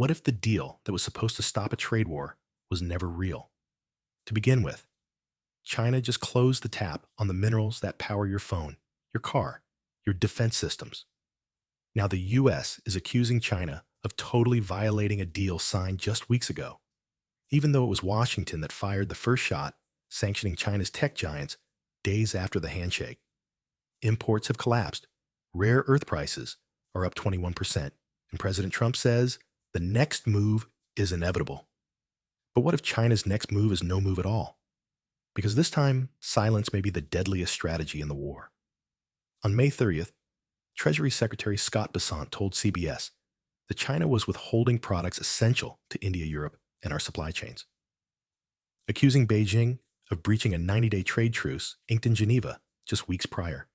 what if the deal that was supposed to stop a trade war was never real? To begin with, China just closed the tap on the minerals that power your phone, your car, your defense systems. Now the US is accusing China of totally violating a deal signed just weeks ago, even though it was Washington that fired the first shot sanctioning China's tech giants days after the handshake. Imports have collapsed. Rare earth prices are up 21%. And President Trump says the next move is inevitable. But what if China's next move is no move at all? Because this time, silence may be the deadliest strategy in the war. On May 30th, Treasury Secretary Scott Bessent told CBS that China was withholding products essential to India, Europe, and our supply chains, accusing Beijing of breaching a 90-day trade truce inked in Geneva just weeks prior.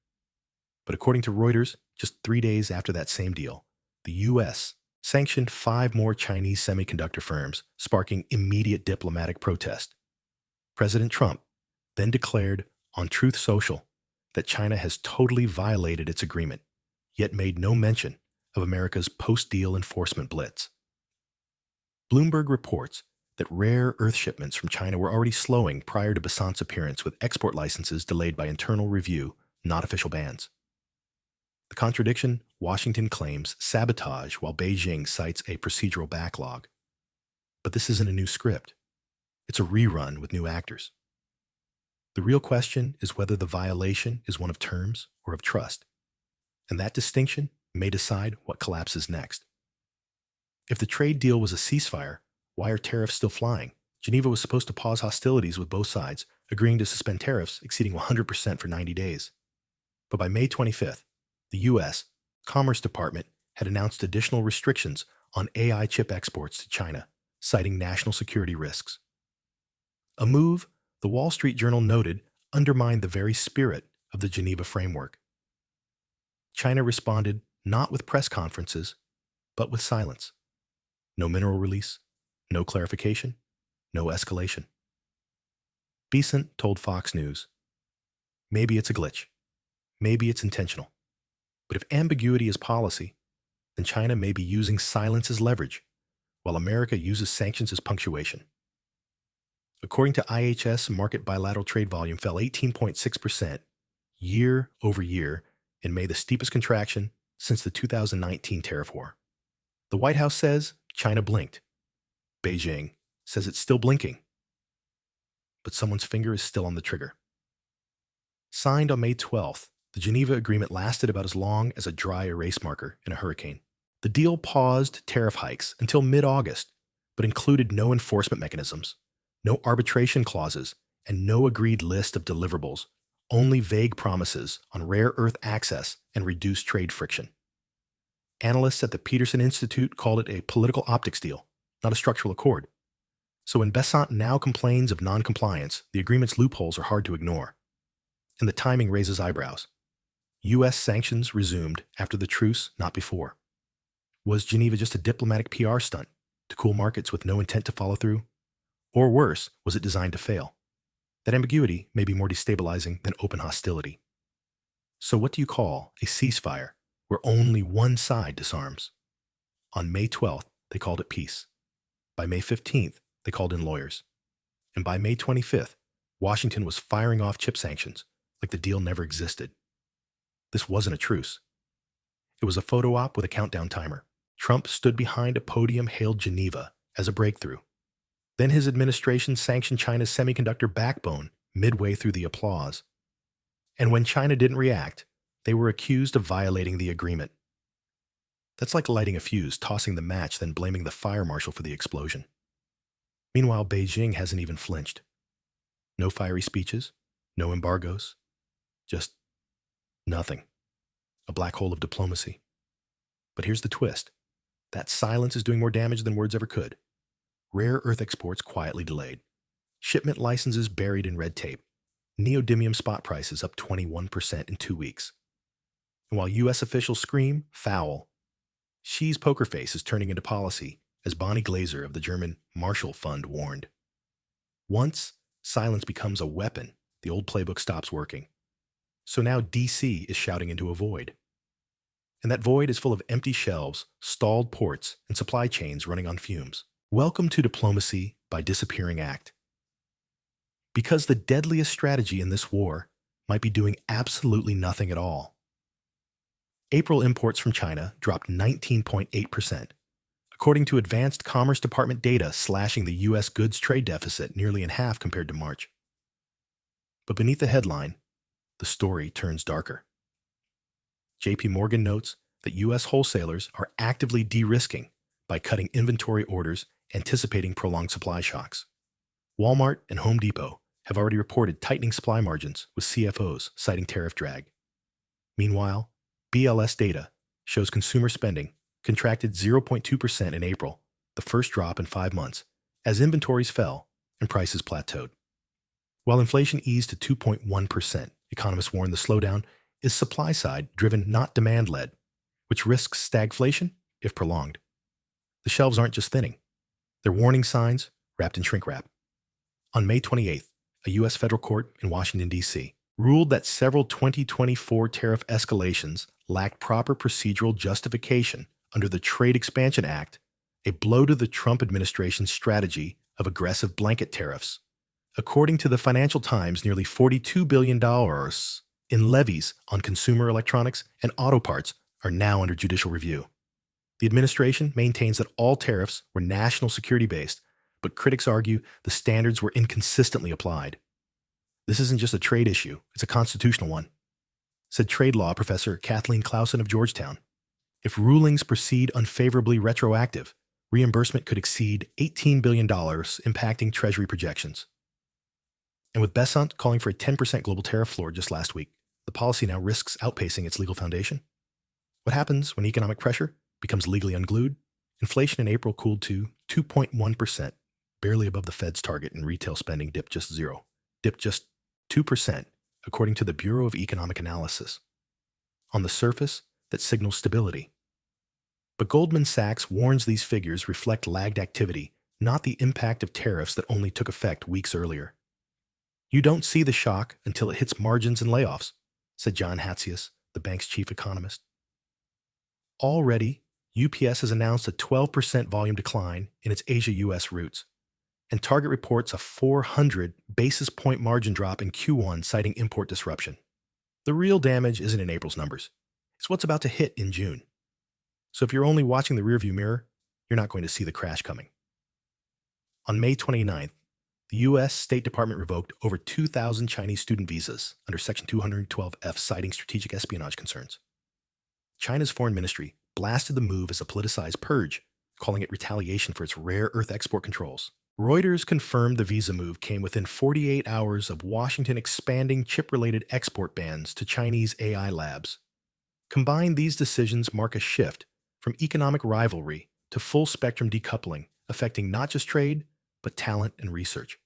But according to Reuters, just 3 days after that same deal, the U.S. sanctioned 5 more Chinese semiconductor firms, sparking immediate diplomatic protest. President Trump then declared on Truth Social that China has totally violated its agreement, yet made no mention of America's post-deal enforcement blitz. Bloomberg reports that rare earth shipments from China were already slowing prior to Bessant's appearance, with export licenses delayed by internal review, not official bans. The contradiction: Washington claims sabotage while Beijing cites a procedural backlog. But this isn't a new script. It's a rerun with new actors. The real question is whether the violation is one of terms or of trust. And that distinction may decide what collapses next. If the trade deal was a ceasefire, why are tariffs still flying? Geneva was supposed to pause hostilities with both sides, agreeing to suspend tariffs exceeding 100% for 90 days. But by May 25th, the U.S. Commerce Department had announced additional restrictions on AI chip exports to China, citing national security risks. A move, the Wall Street Journal noted, undermined the very spirit of the Geneva framework. China responded not with press conferences, but with silence. No mineral release, no clarification, no escalation. Bessent told Fox News, "Maybe it's a glitch. Maybe it's intentional. But if ambiguity is policy, then China may be using silence as leverage, while America uses sanctions as punctuation." According to IHS, market bilateral trade volume fell 18.6% year over year in May, the steepest contraction since the 2019 tariff war. The White House says China blinked. Beijing says it's still blinking. But someone's finger is still on the trigger. Signed on May 12th, the Geneva Agreement lasted about as long as a dry erase marker in a hurricane. The deal paused tariff hikes until mid-August, but included no enforcement mechanisms, no arbitration clauses, and no agreed list of deliverables, only vague promises on rare earth access and reduced trade friction. Analysts at the Peterson Institute called it a political optics deal, not a structural accord. So when Bessent now complains of non-compliance, the agreement's loopholes are hard to ignore. And the timing raises eyebrows. U.S. sanctions resumed after the truce, not before. Was Geneva just a diplomatic PR stunt to cool markets with no intent to follow through? Or worse, was it designed to fail? That ambiguity may be more destabilizing than open hostility. So what do you call a ceasefire where only one side disarms? On May 12th, they called it peace. By May 15th, they called in lawyers. And by May 25th, Washington was firing off chip sanctions like the deal never existed. This wasn't a truce. It was a photo op with a countdown timer. Trump stood behind a podium, hailed Geneva as a breakthrough. Then his administration sanctioned China's semiconductor backbone midway through the applause. And when China didn't react, they were accused of violating the agreement. That's like lighting a fuse, tossing the match, then blaming the fire marshal for the explosion. Meanwhile, Beijing hasn't even flinched. No fiery speeches, no embargoes, just nothing. A black hole of diplomacy. But here's the twist. That silence is doing more damage than words ever could. Rare earth exports quietly delayed. Shipment licenses buried in red tape. Neodymium spot prices up 21% in 2 weeks. And while U.S. officials scream, foul, Xi's poker face is turning into policy, as Bonnie Glaser of the German Marshall Fund warned. Once silence becomes a weapon, the old playbook stops working. So now D.C. is shouting into a void. And that void is full of empty shelves, stalled ports, and supply chains running on fumes. Welcome to diplomacy by disappearing act. Because the deadliest strategy in this war might be doing absolutely nothing at all. April imports from China dropped 19.8%, according to Advanced Commerce Department data, slashing the U.S. goods trade deficit nearly in half compared to March. But beneath the headline, the story turns darker. JP Morgan notes that U.S. wholesalers are actively de-risking by cutting inventory orders, anticipating prolonged supply shocks. Walmart and Home Depot have already reported tightening supply margins, with CFOs citing tariff drag. Meanwhile, BLS data shows consumer spending contracted 0.2% in April, the first drop in 5 months, as inventories fell and prices plateaued. While inflation eased to 2.1%, economists warn the slowdown is supply-side driven, not demand-led, which risks stagflation if prolonged. The shelves aren't just thinning. They're warning signs wrapped in shrink wrap. On May 28th, a U.S. federal court in Washington, D.C., ruled that several 2024 tariff escalations lacked proper procedural justification under the Trade Expansion Act, a blow to the Trump administration's strategy of aggressive blanket tariffs. According to the Financial Times, nearly $42 billion in levies on consumer electronics and auto parts are now under judicial review. The administration maintains that all tariffs were national security-based, but critics argue the standards were inconsistently applied. This isn't just a trade issue, it's a constitutional one, said trade law professor Kathleen Clausen of Georgetown. If rulings proceed unfavorably retroactive, reimbursement could exceed $18 billion, impacting Treasury projections. And with Besant calling for a 10% global tariff floor just last week, the policy now risks outpacing its legal foundation. What happens when economic pressure becomes legally unglued? Inflation in April cooled to 2.1%, barely above the Fed's target, and retail spending dipped just 2%, according to the Bureau of Economic Analysis. On the surface, that signals stability. But Goldman Sachs warns these figures reflect lagged activity, not the impact of tariffs that only took effect weeks earlier. You don't see the shock until it hits margins and layoffs, said John Hatzius, the bank's chief economist. Already, UPS has announced a 12% volume decline in its Asia-US routes, and Target reports a 400 basis point margin drop in Q1, citing import disruption. The real damage isn't in April's numbers. It's what's about to hit in June. So if you're only watching the rearview mirror, you're not going to see the crash coming. On May 29th, the U.S. State Department revoked over 2,000 Chinese student visas under Section 212F, citing strategic espionage concerns. China's foreign ministry blasted the move as a politicized purge, calling it retaliation for its rare earth export controls. Reuters confirmed the visa move came within 48 hours of Washington expanding chip-related export bans to Chinese AI labs. Combined, these decisions mark a shift from economic rivalry to full-spectrum decoupling, affecting not just trade, but talent and research.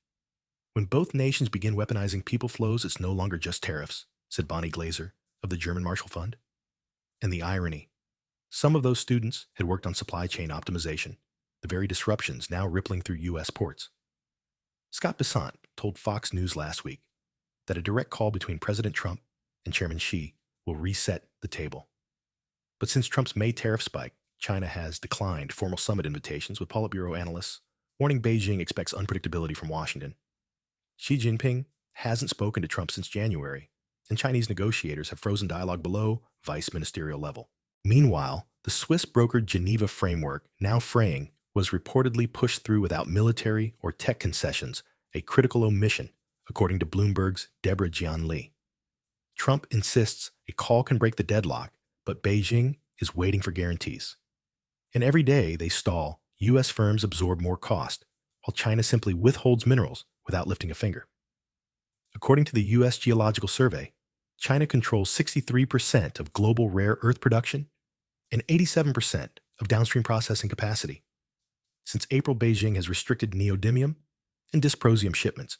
When both nations begin weaponizing people flows, it's no longer just tariffs, said Bonnie Glaser of the German Marshall Fund. And the irony, some of those students had worked on supply chain optimization, the very disruptions now rippling through U.S. ports. Scott Bessant told Fox News last week that a direct call between President Trump and Chairman Xi will reset the table. But since Trump's May tariff spike, China has declined formal summit invitations, with Politburo analysts warning Beijing expects unpredictability from Washington. Xi Jinping hasn't spoken to Trump since January, and Chinese negotiators have frozen dialogue below vice ministerial level. Meanwhile, the Swiss-brokered Geneva framework, now fraying, was reportedly pushed through without military or tech concessions, a critical omission, according to Bloomberg's Deborah Jian-Lee. Trump insists a call can break the deadlock, but Beijing is waiting for guarantees. And every day they stall, U.S. firms absorb more cost, while China simply withholds minerals without lifting a finger. According to the U.S. Geological Survey, China controls 63% of global rare earth production and 87% of downstream processing capacity. Since April, Beijing has restricted neodymium and dysprosium shipments,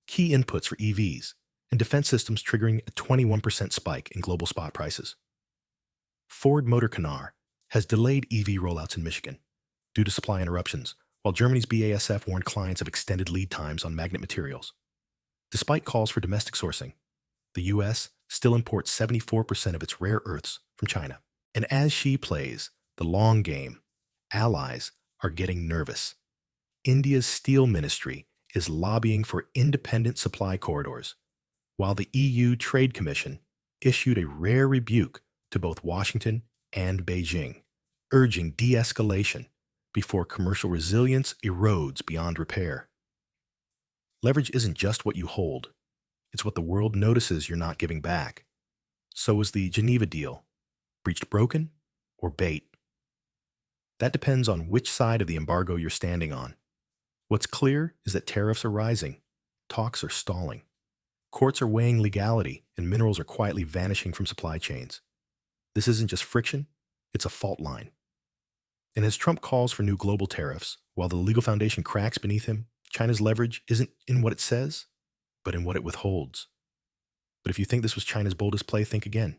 key inputs for EVs, and defense systems, triggering a 21% spike in global spot prices. Ford Motor Canard has delayed EV rollouts in Michigan due to supply interruptions, while Germany's BASF warned clients of extended lead times on magnet materials. Despite calls for domestic sourcing, the U.S. still imports 74% of its rare earths from China. And as Xi plays the long game, allies are getting nervous. India's steel ministry is lobbying for independent supply corridors, while the EU Trade Commission issued a rare rebuke to both Washington and Beijing, urging de escalation before commercial resilience erodes beyond repair. Leverage isn't just what you hold, it's what the world notices you're not giving back. So was the Geneva deal breached broken or bait? That depends on which side of the embargo you're standing on. What's clear is that tariffs are rising, talks are stalling, courts are weighing legality, and minerals are quietly vanishing from supply chains. This isn't just friction, it's a fault line. And as Trump calls for new global tariffs, while the legal foundation cracks beneath him, China's leverage isn't in what it says, but in what it withholds. But if you think this was China's boldest play, think again,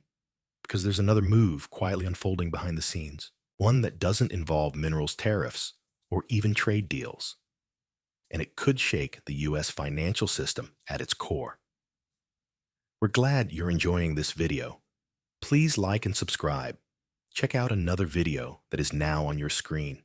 because there's another move quietly unfolding behind the scenes, one that doesn't involve minerals tariffs or even trade deals. And it could shake the U.S. financial system at its core. We're glad you're enjoying this video. Please like and subscribe. Check out another video that is now on your screen.